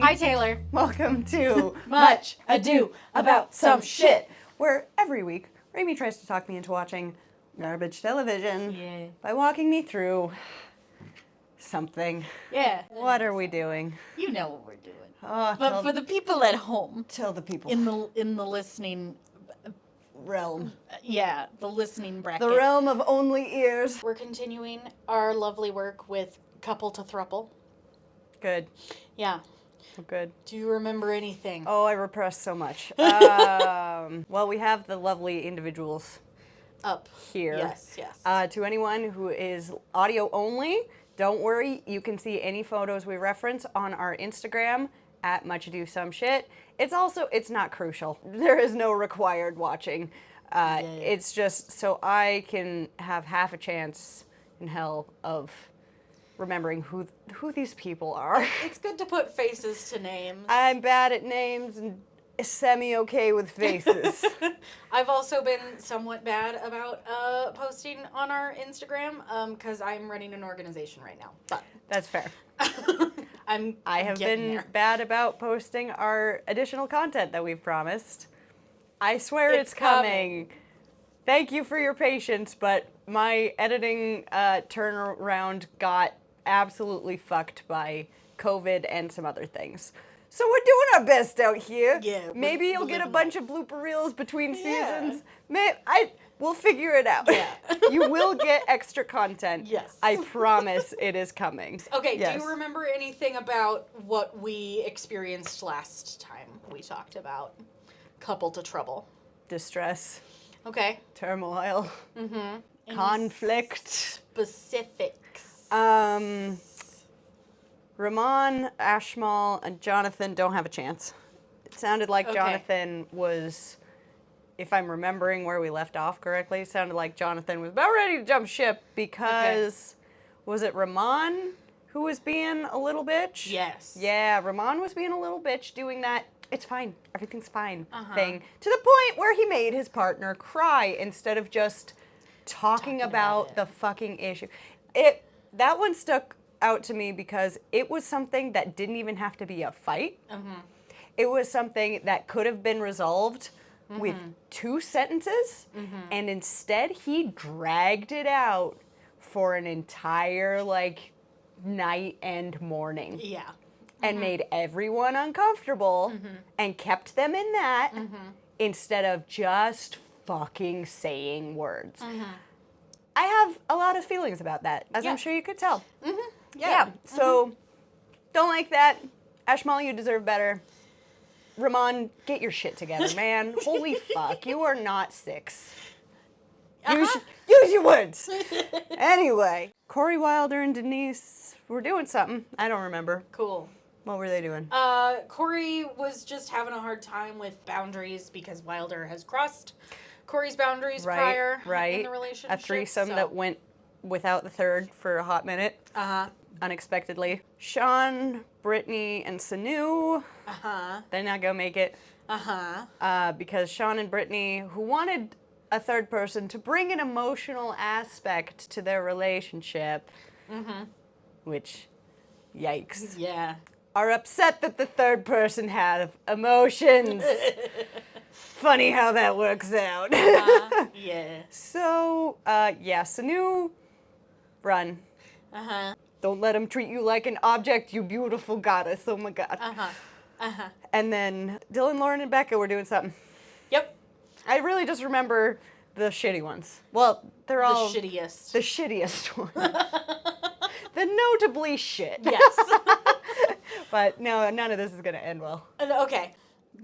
Hi, Taylor. Welcome to Much Ado About Some Shit, where every week Rami tries to talk me into watching garbage television by walking me through something. Yeah. What are we doing? You know what we're doing. Oh, But for the people at home, tell the people. in the listening, realm. the listening bracket. The realm of only ears. We're continuing our lovely work with Couple to Throuple. Good. Yeah. Oh, good. Do you remember anything? Oh, I repressed so much. Well, we have the lovely individuals Up here. Yes. To anyone who is audio only, don't worry. You can see any photos we reference on our Instagram at Much Ado Some Shit. It's not crucial. There is no required watching. It's just so I can have half a chance in hell of remembering who these people are. It's good to put faces to names. I'm bad at names and semi-okay with faces. I've also been somewhat bad about posting on our Instagram because I'm running an organization right now. But That's fair. I have been bad about posting our additional content that we've promised. I swear it's coming. Thank you for your patience, but my editing turnaround got absolutely fucked by COVID and some other things. So we're doing our best out here. Yeah. Maybe you'll get a bunch of blooper reels between seasons. We'll figure it out. Yeah. You will get extra content. Yes. I promise it is coming. Okay, Yes. Do you remember anything about what we experienced last time we talked about Couple to Trouble? Distress, Okay. turmoil, Mm-hmm. conflict. Specifics. Ramon, Ashmal, and Jonathan don't have a chance. It sounded like Okay. Jonathan was, if I'm remembering where we left off correctly, it sounded like Jonathan was about ready to jump ship because, was it Ramon who was being a little bitch? Yes. Yeah, Ramon was being a little bitch doing that, it's fine, everything's fine thing, to the point where he made his partner cry instead of just talking about the fucking issue. That one stuck out to me because it was something that didn't even have to be a fight. It was something that could have been resolved with 2 sentences, and instead he dragged it out for an entire night and morning. Yeah. And made everyone uncomfortable and kept them in that instead of just fucking saying words. I have a lot of feelings about that, as I'm sure you could tell. Yeah. So, don't like that. Ashmal, you deserve better. Ramon, get your shit together, man. Holy fuck, you are not 6. Use your words. Anyway, Corey Wilder and Denise were doing something. I don't remember. Cool. What were they doing? Corey was just having a hard time with boundaries because Wilder has crossed Corey's boundaries prior in the relationship. A threesome that went without the third for a hot minute. Unexpectedly. Sean, Brittany, and Sanu. They're not gonna make it. Because Sean and Brittany, who wanted a third person to bring an emotional aspect to their relationship, which, yikes. Yeah. Are upset that the third person had emotions. Funny how that works out. Yeah. So, Sanu, run. Don't let him treat you like an object, you beautiful goddess. Oh my God. And then Dylan, Lauren, and Becca were doing something. Yep. I really just remember the shitty ones. Well, they're all the shittiest. The shittiest ones. The notably shit. Yes. But no, none of this is going to end well. Okay.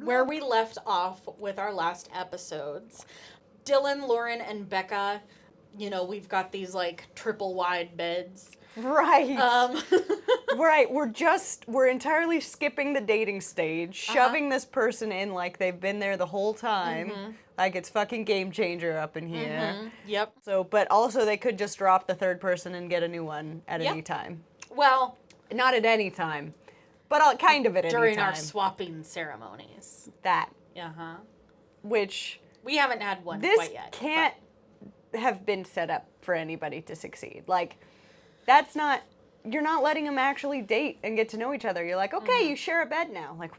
Where we left off with our last episodes, Dylan, Lauren, and Becca, we've got these triple wide beds. Right. Right. We're entirely skipping the dating stage, shoving this person in like they've been there the whole time. Like it's fucking Game Changer up in here. Yep. So, but also they could just drop the third person and get a new one at any time. Well, not at any time, but kind of at any time. During our swapping ceremonies. That. Which... We haven't had one quite yet. This can't have been set up for anybody to succeed. Like, that's not you're not letting them actually date and get to know each other. You're like, okay, you share a bed now. Like,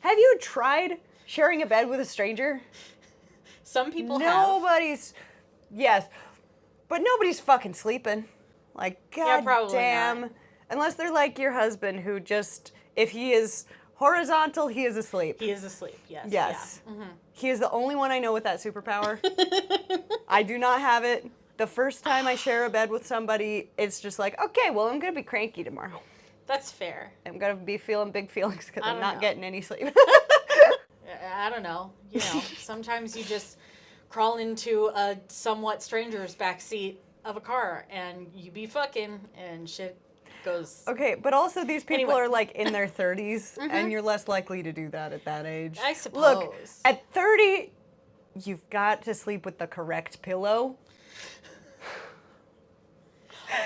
have you tried sharing a bed with a stranger? Some people Nobody's, yes, but nobody's fucking sleeping. Like, god probably damn. not. Unless they're like your husband who just, if he is horizontal, he is asleep. He is asleep, yes. Yes. Yeah. Mm-hmm. He is the only one I know with that superpower. I do not have it. The first time I share a bed with somebody, it's just like, okay, well, I'm going to be cranky tomorrow. That's fair. I'm going to be feeling big feelings because I'm not getting any sleep. I don't know. You know, sometimes you just crawl into a somewhat stranger's backseat of a car and you be fucking and shit goes. Okay, but also these people Anyway. are like in their 30s and you're less likely to do that at that age. I suppose. Look, at 30, you've got to sleep with the correct pillow.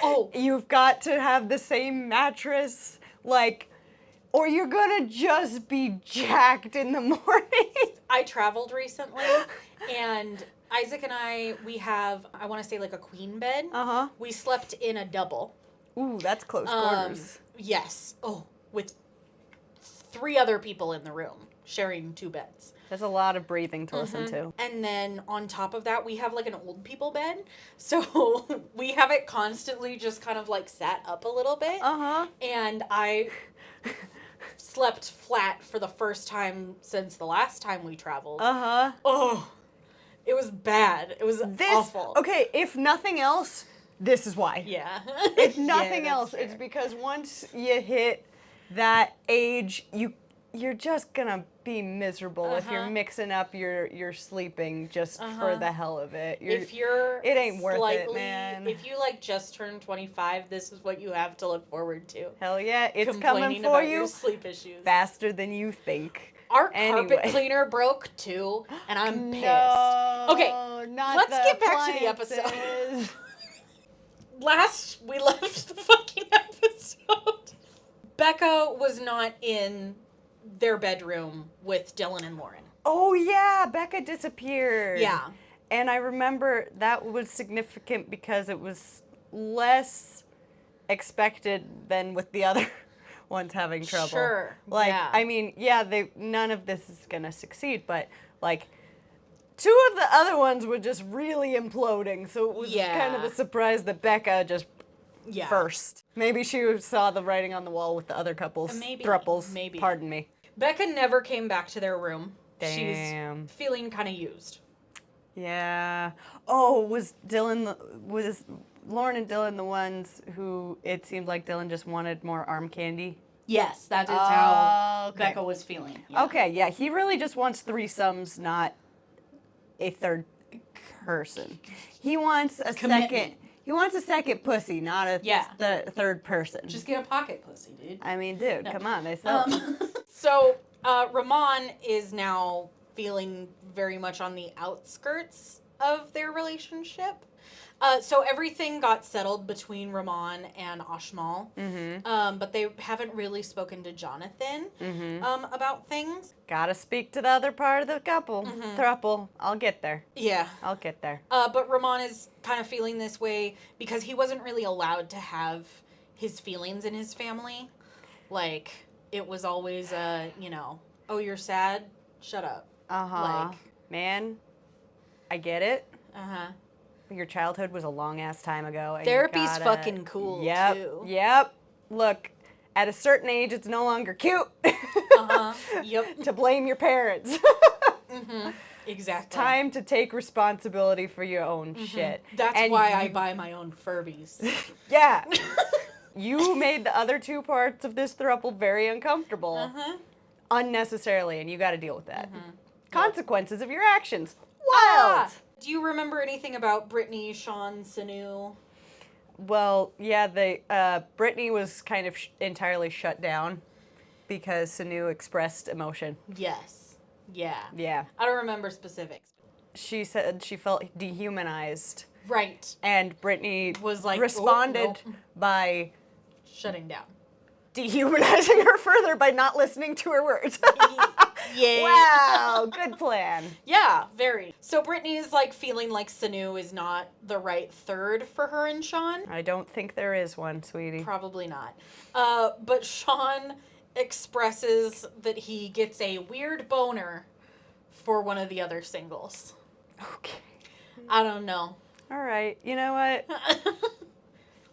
Oh. You've got to have the same mattress, like, or you're gonna just be jacked in the morning. I traveled recently, and Isaac and we have, I want to say, like a queen bed. Uh-huh. We slept in a double. Ooh, that's close quarters. Yes. Oh, with 3 other people in the room, sharing 2 beds. There's a lot of breathing to listen to. And then on top of that, we have like an old people bed. So we have it constantly just kind of like sat up a little bit. Uh-huh. And I slept flat for the first time since the last time we traveled. Uh-huh. Oh, it was bad. It was awful. Okay, if nothing else, this is why. Yeah. If nothing Yeah, else, that's it's fair. because once you hit that age, you're just gonna be miserable if you're mixing up your sleeping just for the hell of it. If you're it ain't worth it, slightly, man. If you like just turned 25, this is what you have to look forward to. Hell yeah, it's Complaining coming for about you your sleep issues. faster than you think. Our Anyway. carpet cleaner broke too, and I'm pissed. No, Okay, not let's the get back to the episode. appliances. Last we left the fucking episode, Becca was not in their bedroom with Dylan and Lauren. Oh yeah, Becca disappeared. Yeah. And I remember that was significant because it was less expected than with the other ones having trouble. Sure. Like, yeah. I mean, yeah, none of this is gonna succeed, but like 2 of the other ones were just really imploding, so it was kind of a surprise that Becca just first. Maybe she saw the writing on the wall with the other couples. Maybe. Throuples. Maybe. Pardon me. Becca never came back to their room. Damn. She's feeling kind of used. Yeah. Oh, was Lauren and Dylan the ones who it seemed like Dylan just wanted more arm candy? Yes, that is how okay. Becca was feeling. Yeah. Okay, yeah, he really just wants threesomes, not a third person. He wants a Commitment. second. He wants a second pussy, not a the third person. Just get a pocket pussy, dude. I mean, dude, come on, they sell. So, Ramon is now feeling very much on the outskirts of their relationship. So everything got settled between Ramon and Ashmal, but they haven't really spoken to Jonathan about things. Gotta speak to the other part of the couple. Throuple. I'll get there. Yeah. I'll get there. But Ramon is kind of feeling this way because he wasn't really allowed to have his feelings in his family. Like, it was always, oh, you're sad? Shut up. Uh-huh. Like, man, I get it. uh-huh. Your childhood was a long-ass time ago. And Therapy's fucking cool, too. Yep. Look, at a certain age, it's no longer cute Yep. to blame your parents. Exactly. It's time to take responsibility for your own shit. That's And why I buy my own Furbies. Yeah. You made the other 2 parts of this throuple very uncomfortable. Unnecessarily, and you got to deal with that. Consequences of your actions. Wild! Do you remember anything about Brittany, Sean, Sanu? Well, yeah, Brittany was kind of entirely shut down because Sanu expressed emotion. Yes. Yeah. Yeah. I don't remember specifics. She said she felt dehumanized. Right. And Brittany Was like, responded oh, no. by Shutting down. dehumanizing her further by not listening to her words. Yeah. Wow, good plan. Yeah, very. So Brittany is like feeling like Sanu is not the right third for her and Sean. I don't think there is one, sweetie. Probably not. But Sean expresses that he gets a weird boner for one of the other singles. Okay. I don't know. All right. You know what?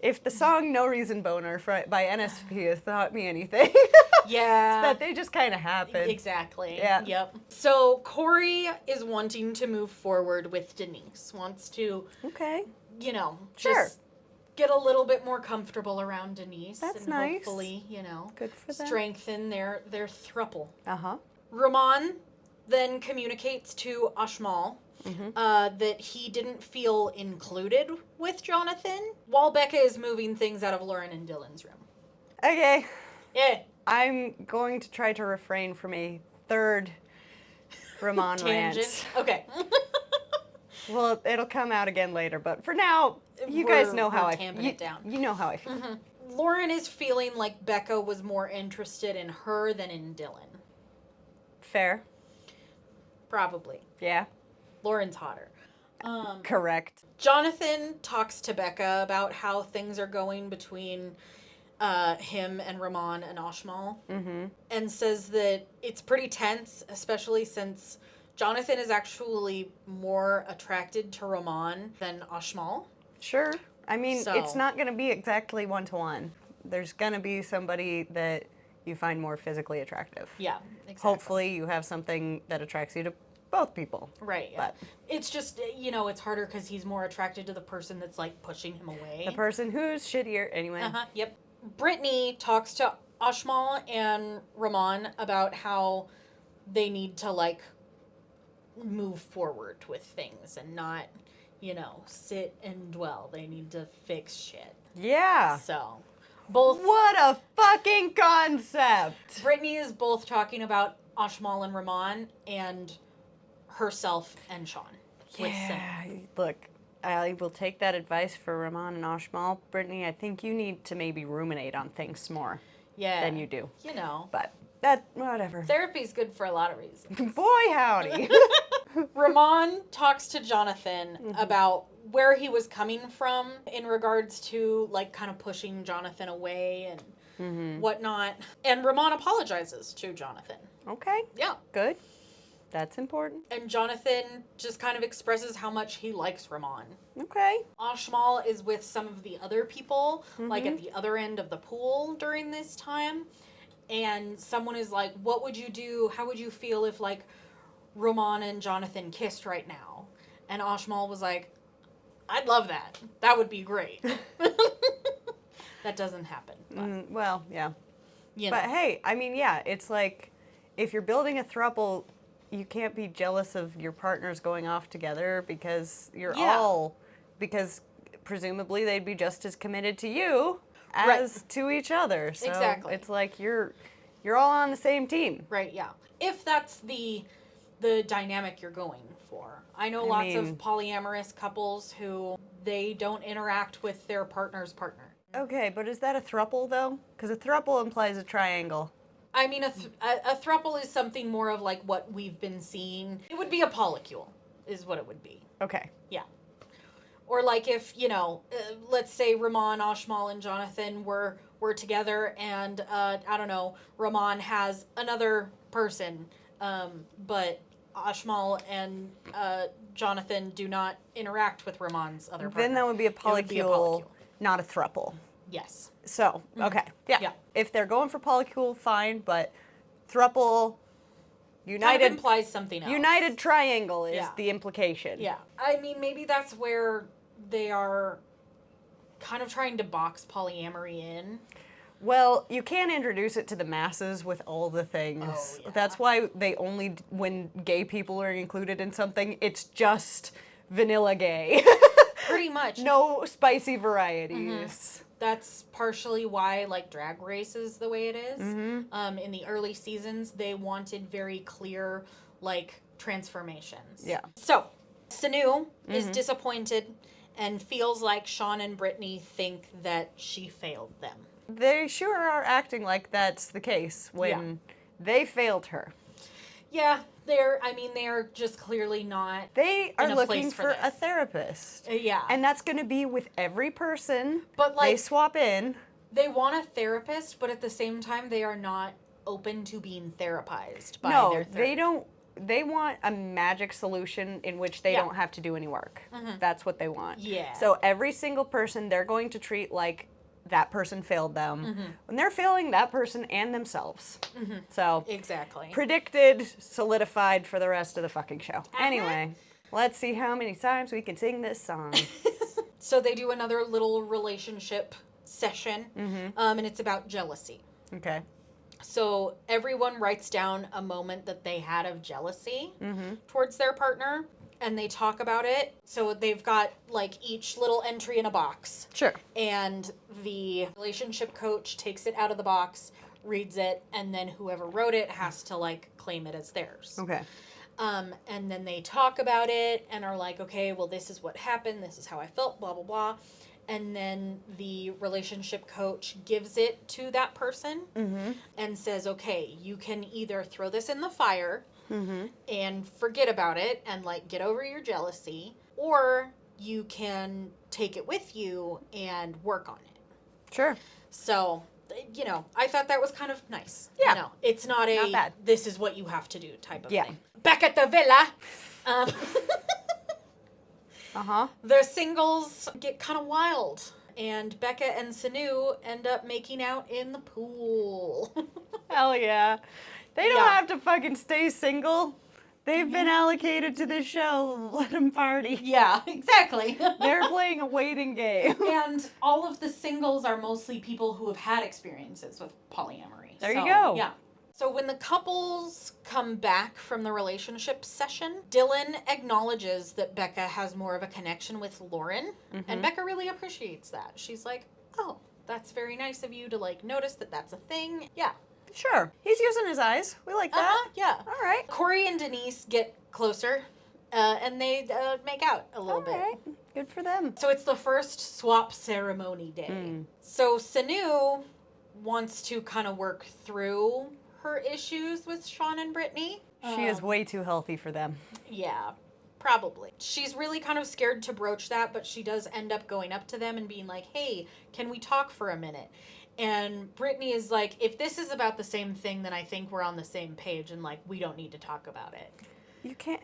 If the song "No Reason Boner" by NSP has taught me anything, Yeah. it's that they just kind of happen. Exactly. Yeah. Yep. So Corey is wanting to move forward with Denise. Wants to, Okay. you know, Sure. just get a little bit more comfortable around Denise. That's and nice. hopefully, you know, Good for them. strengthen their throuple. Uh-huh. Ramon then communicates to Ashmal that he didn't feel included with Jonathan while Becca is moving things out of Lauren and Dylan's room. Okay. Yeah. I'm going to try to refrain from a third Ramon Tangent. rant. Okay. Well, it'll come out again later, but for now, you guys know how I tamping it down. You know how I feel. Lauren is feeling like Becca was more interested in her than in Dylan. Fair. Probably. Yeah. Lauren's hotter. Correct. Jonathan talks to Becca about how things are going between him and Ramon and Ashmal, and says that it's pretty tense, especially since Jonathan is actually more attracted to Ramon than Ashmal. Sure. I mean, So- it's not going to be exactly 1-to-1. There's going to be somebody that you find more physically attractive. Yeah, exactly. Hopefully you have something that attracts you to both people. Right, yeah. But It's just, you know, it's harder because he's more attracted to the person that's, like, pushing him away. the person who's shittier, anyway. Yep. Brittany talks to Ashmal and Ramon about how they need to, like, move forward with things and not, you know, sit and dwell. They need to fix shit. Yeah. So, both... What a fucking concept! Brittany is both talking about Ashmal and Ramon and herself and Sean. With Yeah, look, I will take that advice for Ramon and Ashmal. Brittany, I think you need to maybe ruminate on things more Yeah. than you do. You know. But that, whatever. Therapy's good for a lot of reasons. Boy, howdy. Ramon talks to Jonathan about where he was coming from in regards to, like, kind of pushing Jonathan away and whatnot. And Ramon apologizes to Jonathan. Okay, Yeah. good. That's important. And Jonathan just kind of expresses how much he likes Ramon. Okay. Ashmal is with some of the other people, like at the other end of the pool during this time. And someone is like, what would you do? How would you feel if, like, Ramon and Jonathan kissed right now? And Ashmal was like, I'd love that. That would be great. That doesn't happen. But, Well, yeah. you know. But hey, I mean, yeah, it's like if you're building a throuple, you can't be jealous of your partners going off together because you're Yeah. all, because presumably they'd be just as committed to you as to each other. So Exactly. it's like you're all on the same team. Right, yeah. If that's the dynamic you're going for. I know lots of mean- polyamorous couples who they don't interact with their partner's partner. Okay, but is that a throuple though? Because a throuple implies a triangle. I mean, a throuple is something more of like what we've been seeing. It would be a polycule, is what it would be. Okay. Yeah. Or like if, you know, let's say Ramon, Ashmal, and Jonathan were together and, I don't know, Ramon has another person, but Ashmal and Jonathan do not interact with Ramon's other partner. Then that would be a It would be a polycule, not a throuple. Yes. So, okay. Yeah. Yeah. If they're going for polycule, fine, but throuple, Kind of united implies something else. united triangle is Yeah. the implication. Yeah. I mean, maybe that's where they are kind of trying to box polyamory in. Well, you can't introduce it to the masses with all the things. Oh, yeah. That's why they only, when gay people are included in something, it's just vanilla gay. Pretty much. No spicy varieties. That's partially why, like, Drag Race is the way it is. In the early seasons, they wanted very clear, like, transformations. Yeah. So, Sanu is disappointed and feels like Sean and Brittany think that she failed them. They sure are acting like that's the case when they failed her. Yeah, they are just clearly not. They are in a looking place for for a this. therapist. Yeah. And that's going to be with every person. But, they like, swap in. they want a therapist, but at the same time, they are not open to being therapized by No, their they don't. They want a magic solution in which they don't have to do any work. That's what they want. Yeah. So every single person they're going to treat like that person failed them. When they're failing that person and themselves. So Exactly. predicted, solidified for the rest of the fucking show. Anyway, let's see how many times we can sing this song. So they do another little relationship session, and it's about jealousy. Okay. So everyone writes down a moment that they had of jealousy towards their partner, and they talk about it. So they've got like each little entry in a box. Sure. And the relationship coach takes it out of the box, reads it, and then whoever wrote it has to like claim it as theirs. Okay. And then they talk about it and are like, okay, well, this is what happened. This is how I felt, blah, blah, blah. And then the relationship coach gives it to that person and says, okay, you can either throw this in the fire and forget about it and like get over your jealousy, or you can take it with you and work on it. Sure. So, you know, I thought that was kind of nice. Yeah. You know, it's not Not bad. this is what you have to do type of Yeah. thing. Back at the villa, the singles get kind of wild. And Becca and Sanu end up making out in the pool. Hell yeah. They don't Yeah. have to fucking stay single. They've been allocated to this show. Let them party. Yeah, exactly. They're playing a waiting game. And all of the singles are mostly people who have had experiences with polyamory. There you go. Yeah. So when the couples come back from the relationship session, Dylan acknowledges that Becca has more of a connection with Lauren, and Becca really appreciates that. She's like, oh, that's very nice of you to like notice that that's a thing. Yeah. Sure. He's using his eyes. We like that. Yeah. All right. Corey and Denise get closer, and they make out a little All bit. right. Good for them. So it's the first swap ceremony day. So Sanu wants to kind of work through her issues with Sean and Brittany. She is way too healthy for them. Yeah, probably. She's really kind of scared to broach that, but she does end up going up to them and being like, hey, can we talk for a minute? And Brittany is like, if this is about the same thing, then I think we're on the same page and like, we don't need to talk about it. You can't.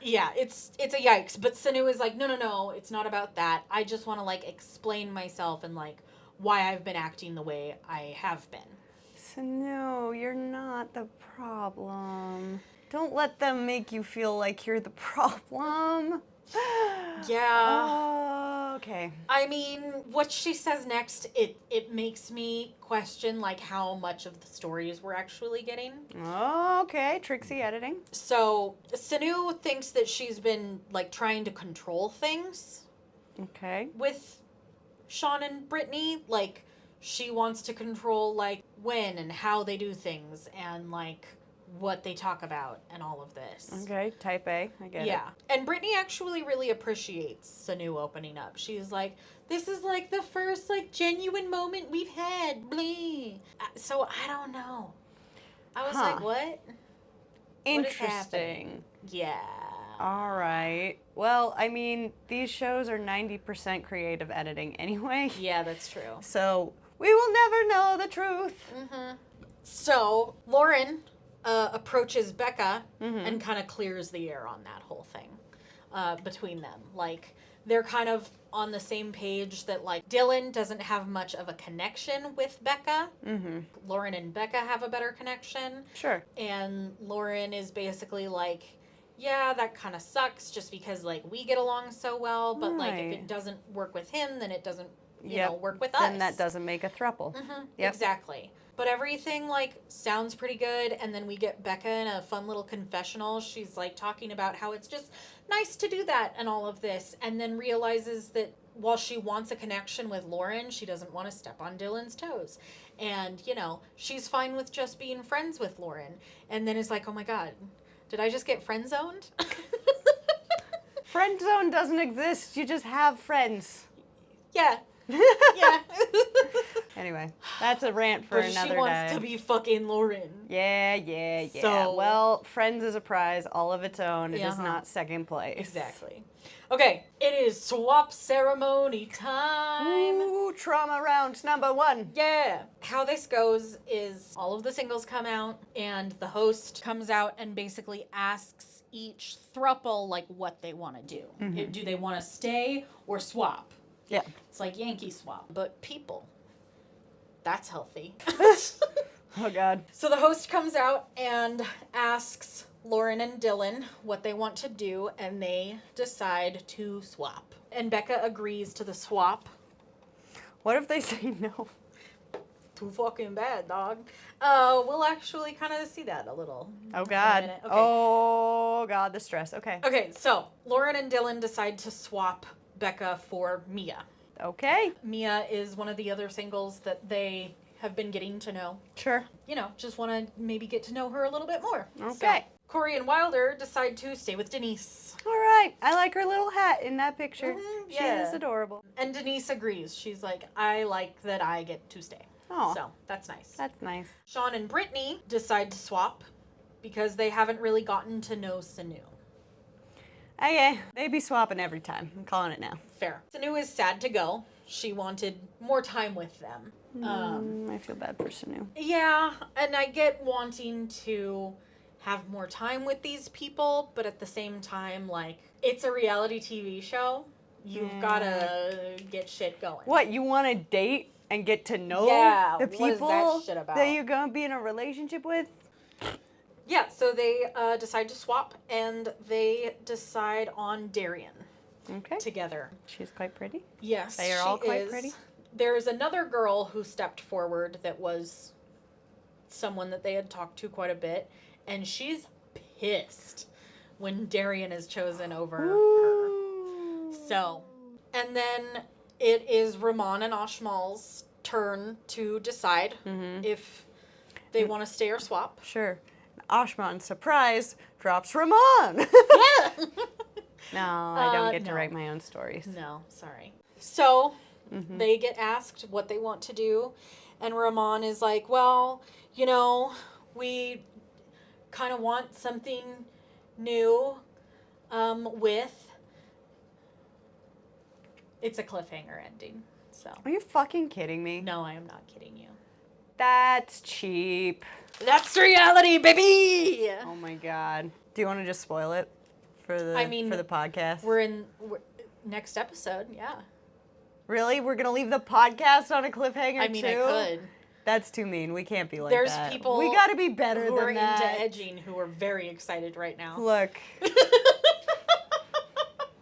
Yeah, it's a yikes. But Sanu is like, no, it's not about that. I just want to like explain myself and like why I've been acting the way I have been. So no, you're not the problem. Don't let them make you feel like you're the problem. Yeah. Oh, okay. I mean, what she says next, it makes me question like how much of the stories we're actually getting. Okay, tricksy editing. So Sanu thinks that she's been like trying to control things Okay. with Sean and Brittany. Like she wants to control like when and how they do things and like what they talk about and all of this. Okay, type A. I get it. Yeah. And Brittany actually really appreciates Sanu opening up. She's like, this is like the first like genuine moment we've had. Blee. So I don't know. I was like, what? What is happening? Interesting. Yeah. All right. Well, I mean, these shows are 90% creative editing anyway. Yeah, that's true. So we will never know the truth. So Lauren approaches Becca and kind of clears the air on that whole thing between them. Like, they're kind of on the same page that, like, Dylan doesn't have much of a connection with Becca. Lauren and Becca have a better connection. Sure. And Lauren is basically like, yeah, that kind of sucks just because, like, we get along so well. But, like, if Right. it doesn't work with him, then it doesn't, you Yep. know, work with us. Then that doesn't make a throuple. Yep. Exactly. But everything, like, sounds pretty good, and then we get Becca in a fun little confessional. She's, like, talking about how it's just nice to do that and all of this, and then realizes that while she wants a connection with Lauren, she doesn't want to step on Dylan's toes. And, you know, she's fine with just being friends with Lauren. And then is like, oh my god, did I just get friend-zoned? Friend zone doesn't exist. You just have friends. Yeah. Yeah. Anyway, that's a rant for But another she wants day. to be fucking Lauren. Yeah. So- Well, Friends is a prize all of its own. It is Uh-huh. not second place. Exactly. Okay, it is swap ceremony time. Ooh, trauma round number 1. Yeah. How this goes is all of the singles come out, and the host comes out and basically asks each throuple like what they want to do. Do they want to stay or swap? Yeah. It's like Yankee swap, but people. That's healthy. Oh, God. So the host comes out and asks Lauren and Dylan what they want to do, and they decide to swap. And Becca agrees to the swap. What if they say no? Too fucking bad, dog. We'll actually kind of see that a little. Oh, in a God. minute. Okay. Oh, God, the stress. Okay. Okay, so Lauren and Dylan decide to swap Becca for Mia. Okay. Mia is one of the other singles that they have been getting to know. Sure. You know, just want to maybe get to know her a little bit more. Okay. So, Corey and Wilder decide to stay with Denise. All right. I like her little hat in that picture. She yeah. is adorable. And Denise agrees. She's like, I like that I get to stay. Oh. So, that's nice. That's nice. Sean and Brittany decide to swap because they haven't really gotten to know Sanu. Okay. They be swapping every time. I'm calling it now. Fair. Sanu is sad to go. She wanted more time with them. I feel bad for Sanu. Yeah, and I get wanting to have more time with these people, but at the same time, like, it's a reality TV show. You've gotta get shit going. What, you want to date and get to know Yeah, the what is people that shit about? you're going to be in a relationship with? Yeah, so they decide to swap, and they decide on Darian Okay. together. She's quite pretty. Yes, They are she all quite is. pretty. There's another girl who stepped forward that was someone that they had talked to quite a bit, and she's pissed when Darian is chosen over her. So, and then it is Ramon and Ashmal's turn to decide if they want to stay or swap. Sure. Ashman, surprise, drops Ramon. Yeah. No, I don't get to no. write my own stories. No, sorry. So they get asked what they want to do, and Ramon is like, well, you know, we kind of want something new with... It's a cliffhanger ending, so... Are you fucking kidding me? No, I am not kidding you. That's cheap. That's reality, baby! Oh my god. Do you want to just spoil it for the for the podcast? We're next episode, yeah. Really? We're gonna leave the podcast on a cliffhanger I mean, too? I could. That's too mean. We can't be like There's that. people We gotta be better who than are that. into edging who are very excited right now. Look.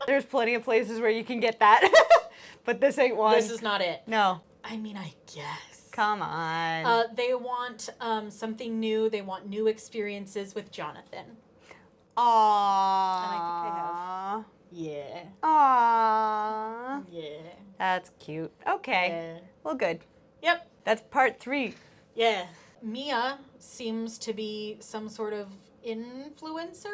There's plenty of places where you can get that. But this ain't one. This is not it. No. I mean, I guess. Come on. They want something new. They want new experiences with Jonathan. Aww. And I Yeah. Aww. Yeah. That's cute. Okay. Yeah. Well, good. Yep. That's part 3. Yeah. Mia seems to be some sort of influencer.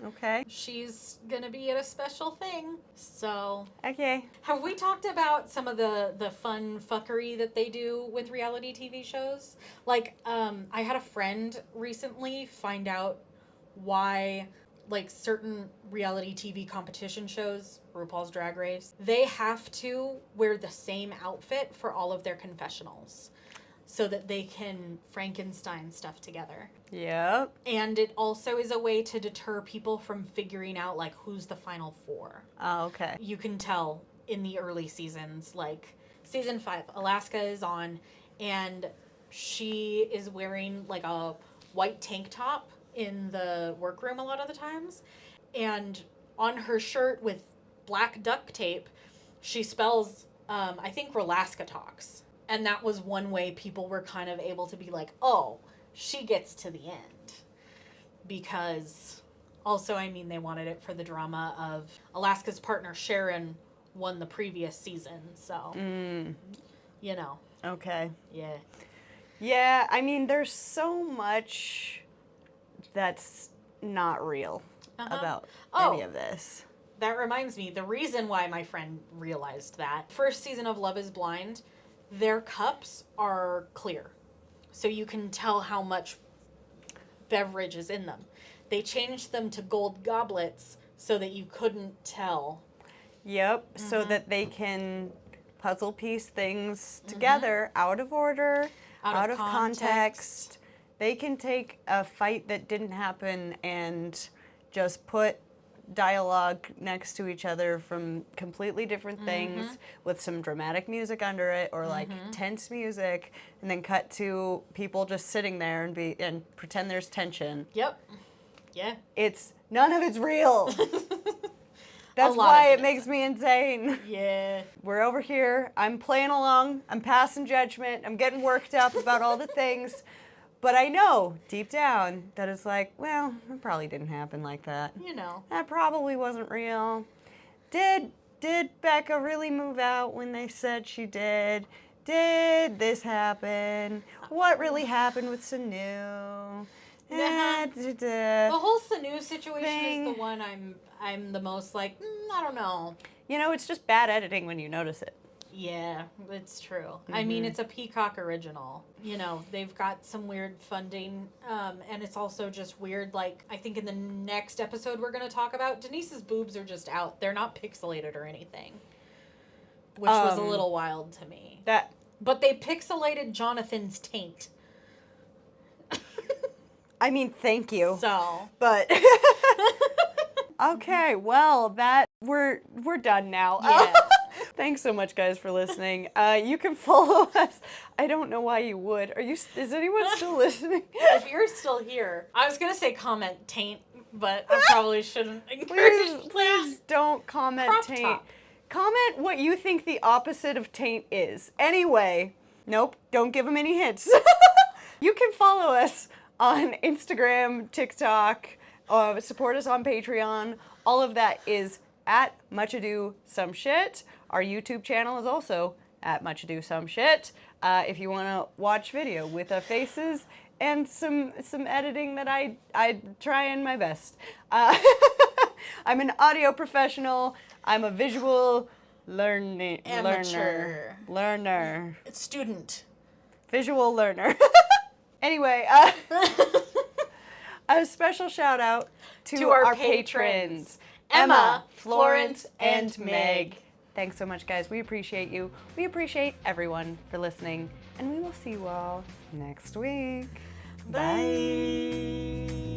Okay. She's gonna be at a special thing. So, Okay. have we talked about some of the fun fuckery that they do with reality TV shows? Like, I had a friend recently find out why, like, certain reality TV competition shows, RuPaul's Drag Race, they have to wear the same outfit for all of their confessionals so that they can Frankenstein stuff together. Yep. And it also is a way to deter people from figuring out, like, who's the final 4. Oh, okay. You can tell in the early seasons, like, season 5, Alaska is on, and she is wearing, like, a white tank top in the workroom a lot of the times. And on her shirt with black duct tape, she spells, I think, Relaska Talks. And that was one way people were kind of able to be like, oh, she gets to the end. Because also, I mean, they wanted it for the drama of Alaska's partner, Sharon, won the previous season. So, you know. Okay. Yeah. Yeah, I mean, there's so much that's not real about any of this. That reminds me, the reason why my friend realized that, first season of Love is Blind, their cups are clear. So you can tell how much beverage is in them. They changed them to gold goblets so that you couldn't tell. Yep, so that they can puzzle piece things together out of order, out of context. They can take a fight that didn't happen and just put dialogue next to each other from completely different things with some dramatic music under it or like tense music, and then cut to people just sitting there and pretend there's tension. Yep. Yeah. None of it's real. That's why it makes me insane. Yeah. We're over here. I'm playing along. I'm passing judgment. I'm getting worked up about all the things. But I know deep down that it's like, well, it probably didn't happen like that. You know. That probably wasn't real. Did Becca really move out when they said she did? Did this happen? What really happened with Sanu? The whole Sanu situation is the one I'm the most like, I don't know. You know, it's just bad editing when you notice it. Yeah, it's true. I mean, it's a Peacock original. You know, they've got some weird funding, and it's also just weird. Like, I think in the next episode we're going to talk about, Denise's boobs are just out. They're not pixelated or anything, which was a little wild to me. But they pixelated Jonathan's taint. I mean, thank you. So, but okay, well, we're done now. yeah. Thanks so much, guys, for listening. You can follow us. I don't know why you would. Is anyone still listening? If you're still here, I was gonna say comment taint, but I probably shouldn't encourage Please don't comment Crop taint. top. Comment what you think the opposite of taint is. Anyway, nope, don't give them any hints. You can follow us on Instagram, TikTok, support us on Patreon. All of that is at Much Ado Some Shit. Our YouTube channel is also at Much Ado Some Shit. If you want to watch video with our faces and some editing that I try in my best. I'm an audio professional. I'm a visual learner. Student. Visual learner. Anyway, a special shout out to our patrons. Emma, Florence, and Meg. Thanks so much, guys. We appreciate you. We appreciate everyone for listening. And we will see you all next week. Bye.